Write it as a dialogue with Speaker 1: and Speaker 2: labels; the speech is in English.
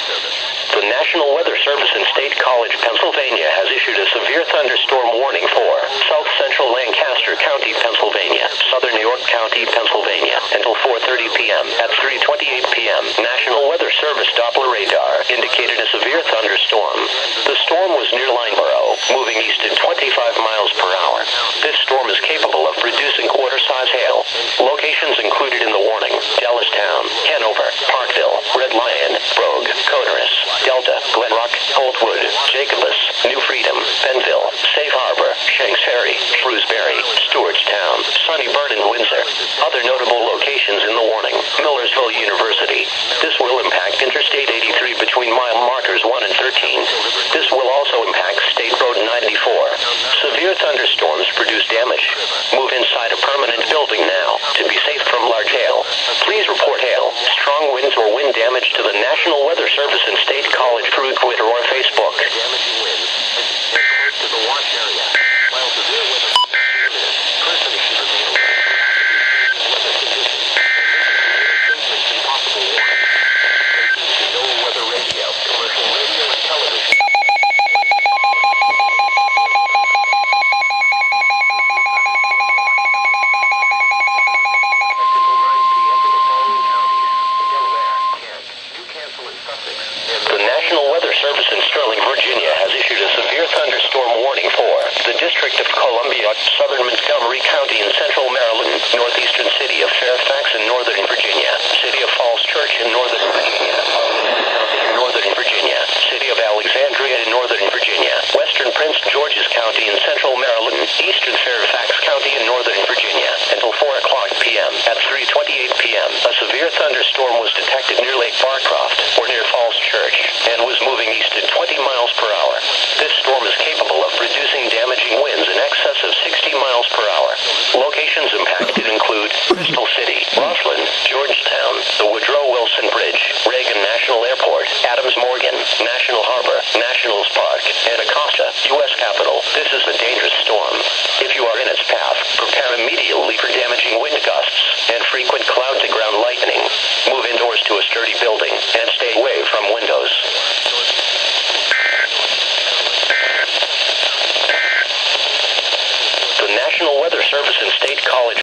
Speaker 1: The National Weather Service in State College, Pennsylvania has issued a severe thunderstorm warning for South Central Lancaster County, Pennsylvania, Southern York County, Pennsylvania, until 4:30 p.m. At 3:28 p.m., National Weather Service Doppler radar indicated a severe thunderstorm. The storm was near Lineborough, moving east at 25 miles per hour. This storm is capable of producing quarter-size hail. Locations included in the warning: Dallastown, Hanover, Parkville, Red Lion, Brogue, Coteras, Delta, Glen Rock, Holtwood, Jacobus, New Freedom, Benville, Safe Harbor, Shanks Ferry, Shrewsbury, Stewartstown, Sunnyburn, and Windsor. Other notable locations in the warning: Millersville University. This will impact Interstate 83 between mile markers 1 and 13. This will also impact State Road 94. Severe thunderstorms produce damage. Move inside a permanent building now to be safe from large hail. Please report hail, strong winds, or wind damage to the National Weather Service in State College through Twitter or Facebook. The National Weather Service in Sterling, Virginia has issued a severe thunderstorm warning for the District of Columbia, Southern Montgomery County in Central Maryland, northeastern city of Fairfax in Northern Virginia, City of Falls Church in Northern Virginia, Northern Virginia, City of Alexandria in Northern Virginia, Western Prince George's County in Central Maryland, Eastern Fairfax County in Northern Virginia, until 4 o'clock p.m. At 3:28 p.m., a severe thunderstorm was detected near Lake Barcroft, or near Falls Church, and was moving east at 20 miles per hour. This storm is capable of producing damaging winds in excess of 60 miles per hour. Locations impacted include Bristol City, Roslyn, Georgetown, the Woodrow Wilson Bridge, Reagan National Airport, Adams Morgan, National Harbor, Nationals Park, and Acosta, U.S. Capitol. This is a dangerous storm. If you are in its path, prepare immediately for damaging wind gusts and frequent cloud-to-ground lightning. Move indoors to a sturdy building